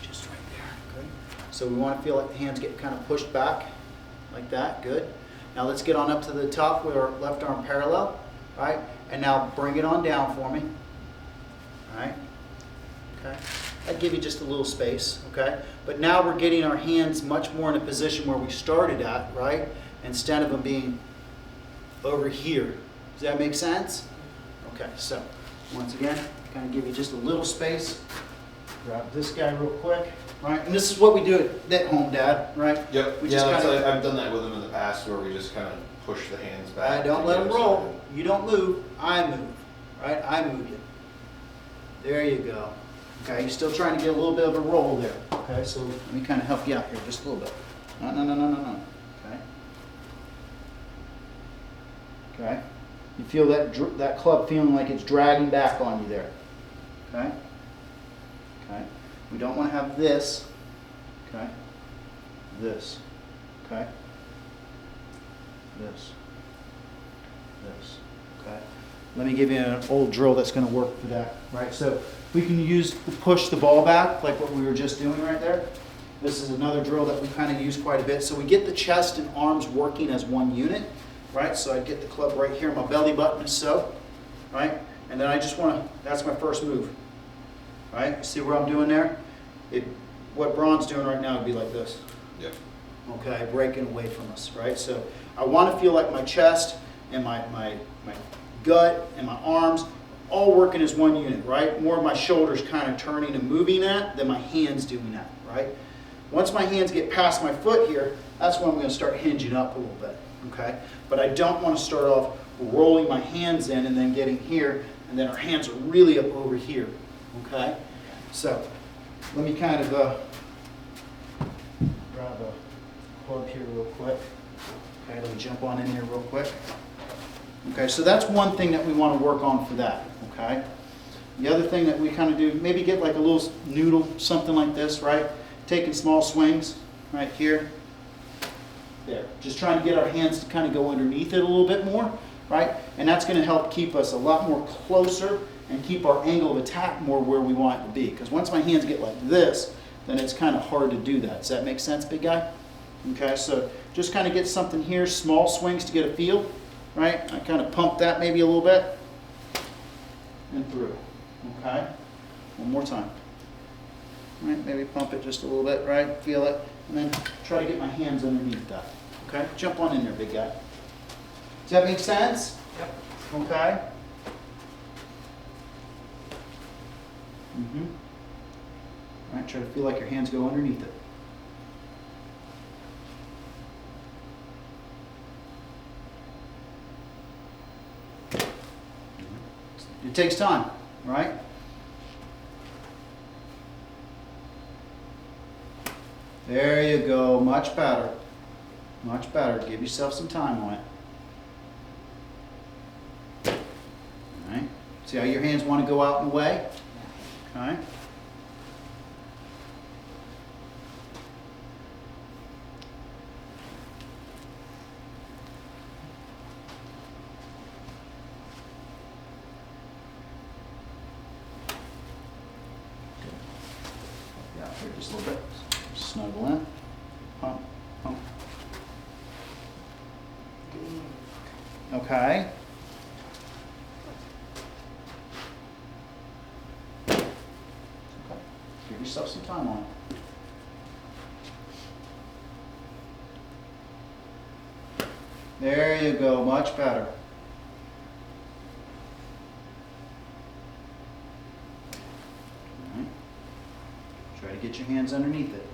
just right there, okay? So we want to feel like the hands get kind of pushed back, like that, good. Now let's get on up to the top with our left arm parallel, right? And now bring it on down for me, all right? Okay, I'd give you just a little space, okay? But now we're getting our hands much more in a position where we started at, right? Instead of them being over here. Does that make sense? Okay, so once again, kind of give you just a little space. Grab this guy real quick, right? And this is what we do at home, Dad, right? Yep. We just kinda- I've done that with him in the past, where we just kind of push the hands back. I don't to let get them him roll. started. You don't move, I move, right? I move you. There you go. Okay, you're still trying to get a little bit of a roll there. Okay, so let me kind of help you out here just a little bit. No, no, no, no, no, no. Okay. Okay. You feel that club feeling like it's dragging back on you there. Okay. Okay. We don't want to have this. Okay. This. Okay. This. This. Okay. Let me give you an old drill that's going to work for that. Right. So we can push the ball back like what we were just doing right there. This is another drill that we kind of use quite a bit. So we get the chest and arms working as one unit. Right. So I get the club right here. My belly button is so. Right. And then I just want to. That's my first move. Right. See what I'm doing there? What Braun's doing right now would be like this. Yep. Okay, breaking away from us, right? So I want to feel like my chest and my gut and my arms all working as one unit, right? More of my shoulders kind of turning and moving that than my hands doing that, right? Once my hands get past my foot here, that's when I'm gonna start hinging up a little bit, okay? But I don't wanna start off rolling my hands in and then getting here, and then our hands are really up over here, okay? So, let me kind of grab a plug here real quick. Okay, let me jump on in here real quick. Okay, so that's one thing that we want to work on for that, okay? The other thing that we kind of do, maybe get like a little noodle, something like this, right? Taking small swings right here. There. Just trying to get our hands to kind of go underneath it a little bit more, right? And that's going to help keep us a lot more closer and keep our angle of attack more where we want it to be. Because once my hands get like this, then it's kind of hard to do that. Does that make sense, big guy? Okay, so just kind of get something here, small swings to get a feel, right? I kind of pump that maybe a little bit and through, okay? One more time. Right, maybe pump it just a little bit, right? Feel it, and then try to get my hands underneath that, okay? Jump on in there, big guy. Does that make sense? Yep. Okay. Mm-hmm. All right, try to feel like your hands go underneath it. It takes time, right? There you go, much better. Much better. Give yourself some time on it. All right. See how your hands want to go out and away? Okay. Yeah, here just a little bit. Snuggle in. Pump, pump. Okay. Okay. Give yourself some time on it. There you go, much better. All right. Try to get your hands underneath it.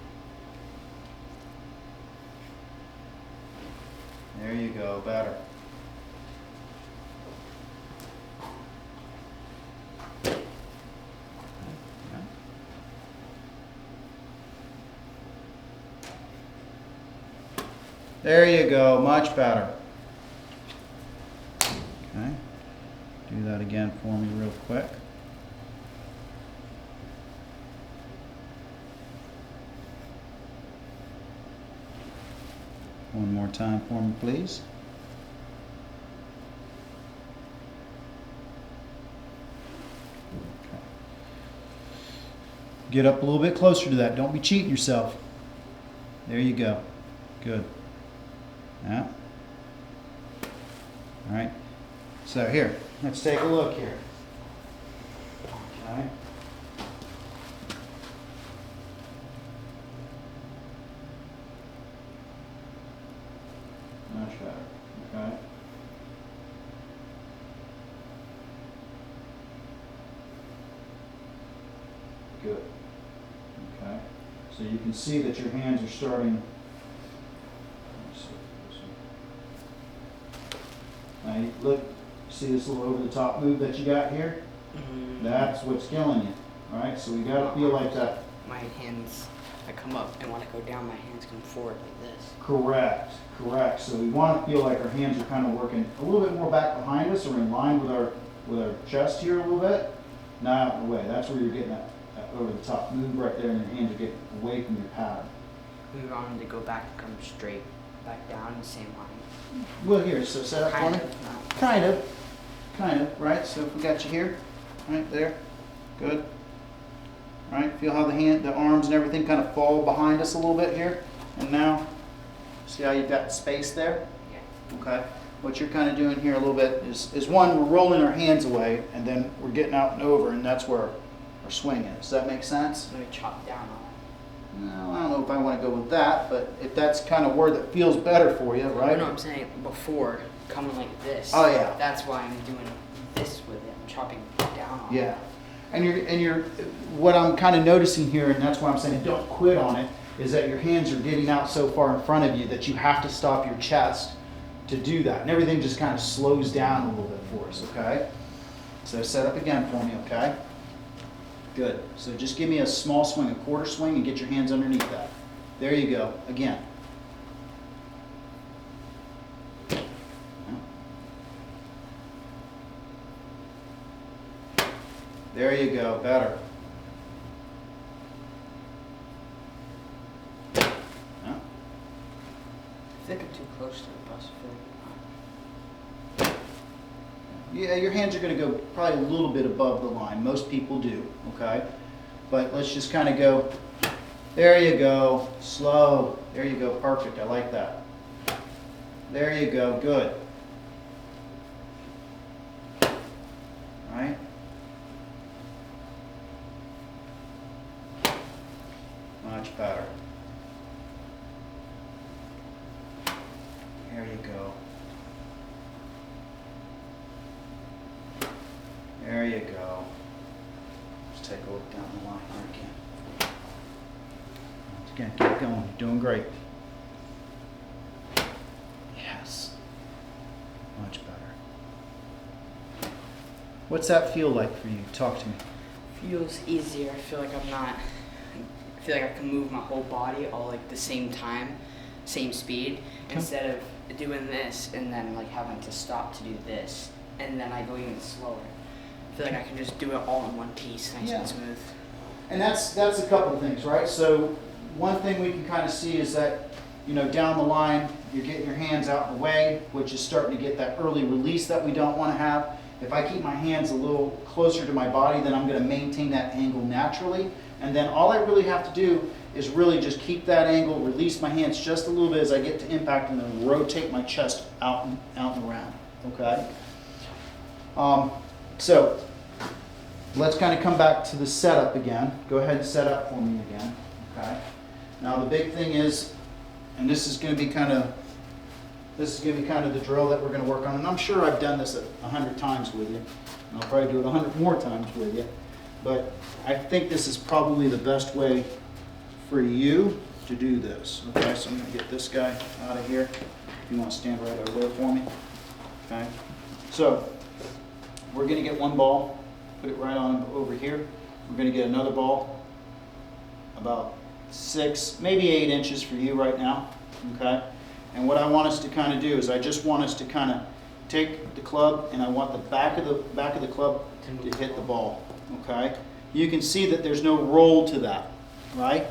There you go, better. There you go, much better. Okay, do that again for me real quick. One more time for me, please. Okay. Get up a little bit closer to that. Don't be cheating yourself. There you go. Good. Yeah. All right. So here, let's take a look here. Okay. Much better. Okay. Good. Okay. So you can see that your hands are starting. Now you look, see this little over the top move that you got here? Mm-hmm. That's what's killing you. All right. So we got to feel like that. My hands, I come up, and when I go down, my hands come forward like this. Correct, correct. So we want to feel like our hands are kind of working a little bit more back behind us or in line with our chest here a little bit. Not out of the way. That's where you're getting that over the top move right there, and your hands are getting away from your pattern. We want them to go back and come straight back down the same line. Well, here, so set up for me. Kind of, right? So if we got you here, right there, good. All right, feel how the arms and everything kind of fall behind us a little bit here. And now, see how you've got space there? Yeah. Okay. What you're kind of doing here a little bit is one, we're rolling our hands away, and then we're getting out and over, and that's where our swing is. Does that make sense? I'm going to chop down on it. No, I don't know if I want to go with that, but if that's kind of where that feels better for you, right? No, I'm saying before, coming like this. Oh, yeah. That's why I'm doing this with it. I'm chopping down on it. Yeah. And you're what I'm kind of noticing here, and that's why I'm saying don't quit on it, is that your hands are getting out so far in front of you that you have to stop your chest to do that. And everything just kind of slows down a little bit for us, okay? So set up again for me, okay? Good. So just give me a small swing, a quarter swing, and get your hands underneath that. There you go. Again. There you go. Better. I think I'm too close to the bus for. Yeah, your hands are going to go probably a little bit above the line. Most people do, okay? But let's just kind of go, there you go, slow. There you go, perfect. I like that. There you go, good. All right? Much better. There you go. There you go. Let's take a look down the line here again. Once again, keep going. You're doing great. Yes. Much better. What's that feel like for you? Talk to me. Feels easier. I feel like I feel like I can move my whole body all like the same time, same speed, instead of doing this and then like having to stop to do this, and then I go even slower. I feel like I can just do it all in one piece, nice and smooth. And that's a couple of things, right? So one thing we can kind of see is that, you know, down the line, you're getting your hands out in the way, which is starting to get that early release that we don't want to have. If I keep my hands a little closer to my body, then I'm going to maintain that angle naturally. And then all I really have to do is really just keep that angle, release my hands just a little bit as I get to impact, and then rotate my chest out and around, okay? So let's kind of come back to the setup again. Go ahead and set up for me again, okay? Now the big thing is, and this is going to be kind of the drill that we're going to work on. And I'm sure I've done this 100 times with you. And I'll probably do it 100 more times with you. But I think this is probably the best way for you to do this. Okay, so I'm going to get this guy out of here. If you want to stand right over there for me. Okay, so we're going to get one ball, put it right on over here. We're going to get another ball, about 6, maybe 8 inches for you right now. Okay, and what I want us to kind of do is I just want us to kind of take the club, and I want the back of the club to hit the ball. Okay, you can see that there's no roll to that, right?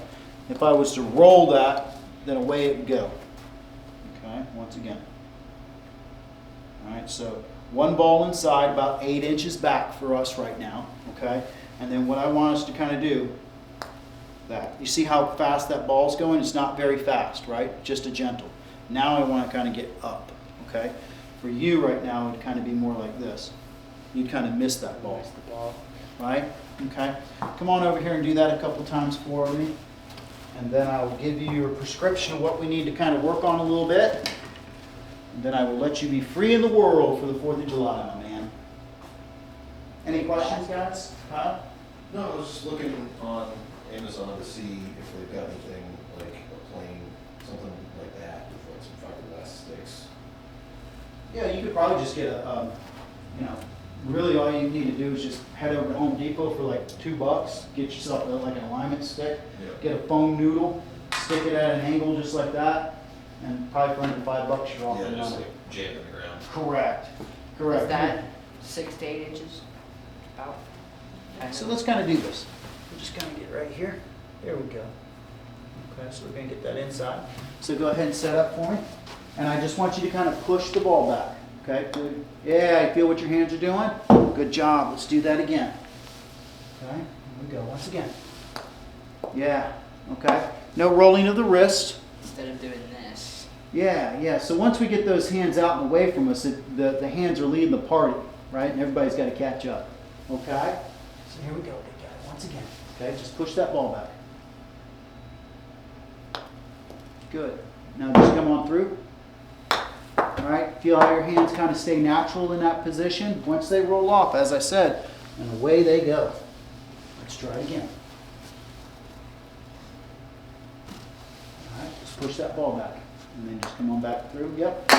If I was to roll that, then away it would go. Okay, once again. All right, so one ball inside, about 8 inches back for us right now. Okay, and then what I want us to kind of do, that you see how fast that ball's going? It's not very fast, right? Just a gentle. Now I want to kind of get up. Okay, for you right now, it'd kind of be more like this. You'd kind of miss that ball. Miss the ball. Right? Okay. Come on over here and do that a couple times for me. And then I will give you your prescription of what we need to kind of work on a little bit. And then I will let you be free in the world for the 4th of July, my man. Any questions, guys? Huh? No, I was just looking on Amazon to see if they've got anything like a plane, something like that with like some fiberglass sticks. Yeah, you could probably just get a, you know, really all you need to do is just head over to Home Depot for like $2. Get yourself like an alignment stick. Yeah. Get a foam noodle, stick it at an angle just like that, and probably for under $5 you're off Yeah, and just running. like jam it around. Correct. Correct. Is that 6 to 8 inches? About. So let's kind of do this. We'll just kind of get right here. There we go. Okay, so we're going to get that inside. So go ahead and set up for me. And I just want you to kind of push the ball back. Okay, good. Yeah, you feel what your hands are doing? Good job. Let's do that again. Okay, here we go. Once again. Yeah, okay. No rolling of the wrist. Instead of doing this. Yeah, yeah. So once we get those hands out and away from us, the hands are leading the party, right? And everybody's got to catch up. Okay? So here we go, big guy. Once again. Okay, just push that ball back. Good. Now just come on through. All right, feel how your hands kind of stay natural in that position. Once they roll off, as I said, and away they go. Let's try it again. push that ball back. And then just come on back through. Yep.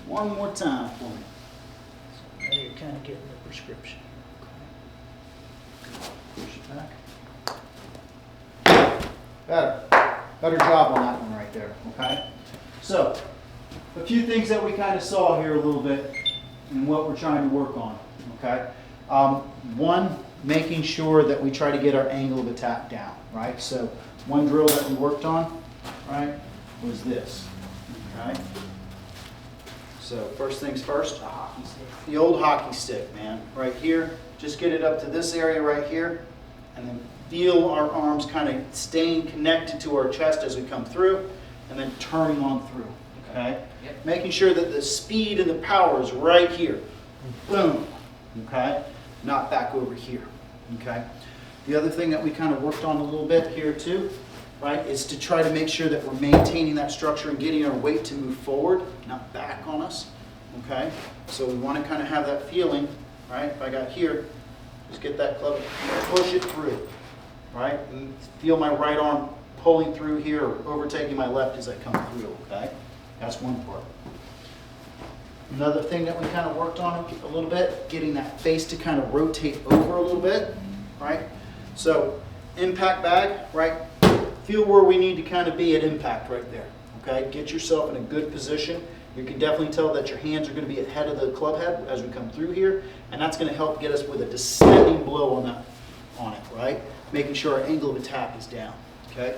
One more time for me. So now you're kind of getting the prescription. Push it back. Better job on that one right there, okay? So, a few things that we kind of saw here a little bit and what we're trying to work on, okay? One, making sure that we try to get our angle of attack down, right? So, one drill that we worked on, right, was this, okay? So first things first, the old hockey stick, man, right here. Just get it up to this area right here, and then feel our arms kind of staying connected to our chest as we come through, and then turning on through, okay? Yep. Making sure that the speed and the power is right here. Boom, okay? Not back over here, okay? The other thing that we kind of worked on a little bit here too, right, is to try to make sure that we're maintaining that structure and getting our weight to move forward, not back on us, okay? So we want to kind of have that feeling, right? If I got here, just get that club, push it through, right? And feel my right arm pulling through here or overtaking my left as I come through, okay? That's one part. Another thing that we kind of worked on a little bit, getting that face to kind of rotate over a little bit, right? So impact bag, right? Feel where we need to kind of be at impact right there, okay? Get yourself in a good position. You can definitely tell that your hands are going to be ahead of the club head as we come through here, and that's going to help get us with a descending blow on it, right? Making sure our angle of attack is down, okay?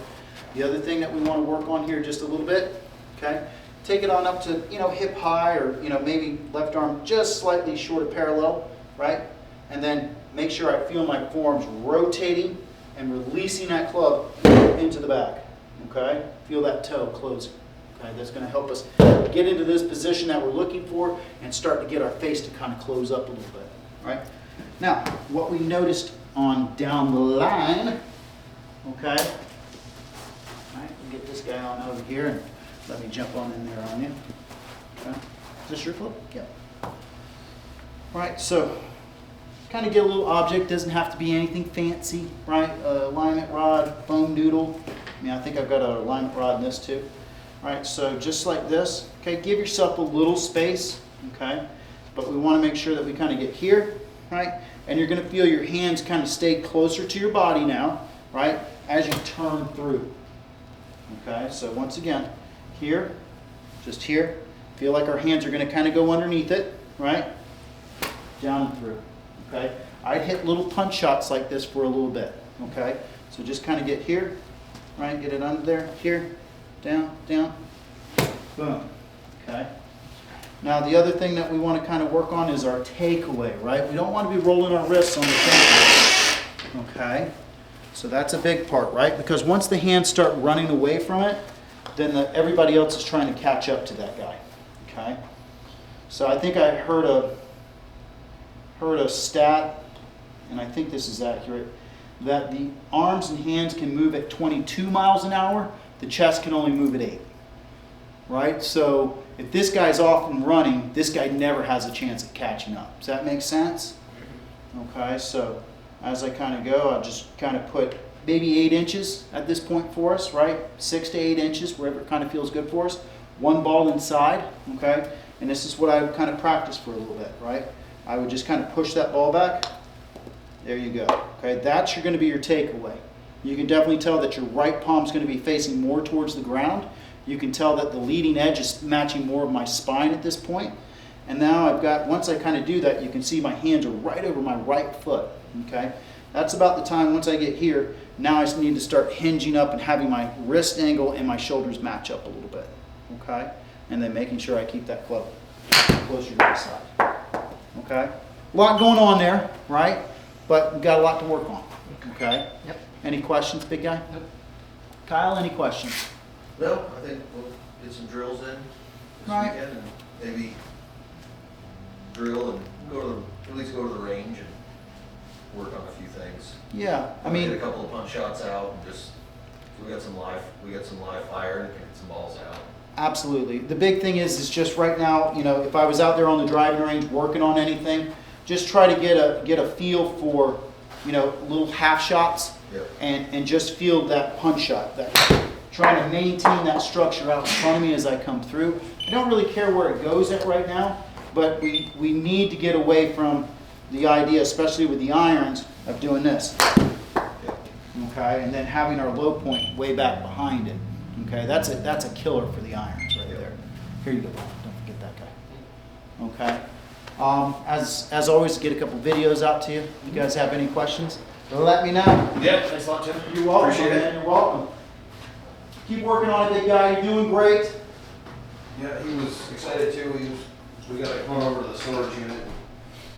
The other thing that we want to work on here just a little bit, okay? Take it on up to, hip high or, maybe left arm just slightly short of parallel, right? And then make sure I feel my forearms rotating and releasing that club into the back, okay? Feel that toe closing, okay? That's going to help us get into this position that we're looking for and start to get our face to kind of close up a little bit, right? Now, what we noticed on down the line, okay? All right, we'll get this guy on over here and let me jump on in there on you, okay? Is this your club? Yep. All right, so kind of get a little object, doesn't have to be anything fancy, right? Alignment rod, foam noodle. I mean, I think I've got an alignment rod in this too. All right, so just like this, okay, give yourself a little space, okay? But we want to make sure that we kind of get here, right? And you're going to feel your hands kind of stay closer to your body now, right? As you turn through, okay? So once again, here, just here, feel like our hands are going to kind of go underneath it, right? Down and through. Okay, I'd hit little punch shots like this for a little bit, okay? So just kind of get here, right? Get it under there, here, down, down, boom, okay? Now the other thing that we want to kind of work on is our takeaway, right? We don't want to be rolling our wrists on the takeaway, okay? So that's a big part, right? Because once the hands start running away from it, then everybody else is trying to catch up to that guy, okay? So I think I heard a stat, and I think this is accurate, that the arms and hands can move at 22 miles an hour, the chest can only move at 8. Right? So if this guy's off and running, this guy never has a chance at catching up. Does that make sense? Okay, so as I kind of go, I'll just kind of put maybe 8 inches at this point for us, right? 6 to 8 inches, wherever it kind of feels good for us. One ball inside, okay? And this is what I would kind of practice for a little bit, right? I would just kind of push that ball back. There you go. Okay, that's going to be your takeaway. You can definitely tell that your right palm's going to be facing more towards the ground. You can tell that the leading edge is matching more of my spine at this point. And now I've got, once I kind of do that, you can see my hands are right over my right foot. Okay, that's about the time once I get here. Now I just need to start hinging up and having my wrist angle and my shoulders match up a little bit. Okay, and then making sure I keep that club closer to the side. Okay, a lot going on there, right? But we've got a lot to work on. Okay. Yep. Any questions, big guy? Nope. Kyle, any questions? No, I think we'll get some drills in. this Right. weekend and maybe drill and at least go to the range and work on a few things. Yeah, I Get a mean, couple of punch shots out and just, we got some live fire and get some balls out. absolutely. The big thing is just right now, you know, if I was out there on the driving range working on anything, just try to get a feel for, you know, little half shots Yep. and just feel that punch shot, that trying to maintain that structure out in front of me as I come through. I don't really care where it goes at right now, but we need to get away from the idea, especially with the irons, of doing this. Okay, and then having our low point way back behind it. Okay, that's a killer for the irons right there. Here you go, Bob. Don't forget that guy. Okay. As always, get a couple videos out to you. If you guys have any questions, let me know. Yeah, thanks a lot, Tim. You're welcome, Appreciate man. it. You're welcome. Keep working on it, big guy. You're doing great. Yeah, he was excited too. We got to come over to the storage unit and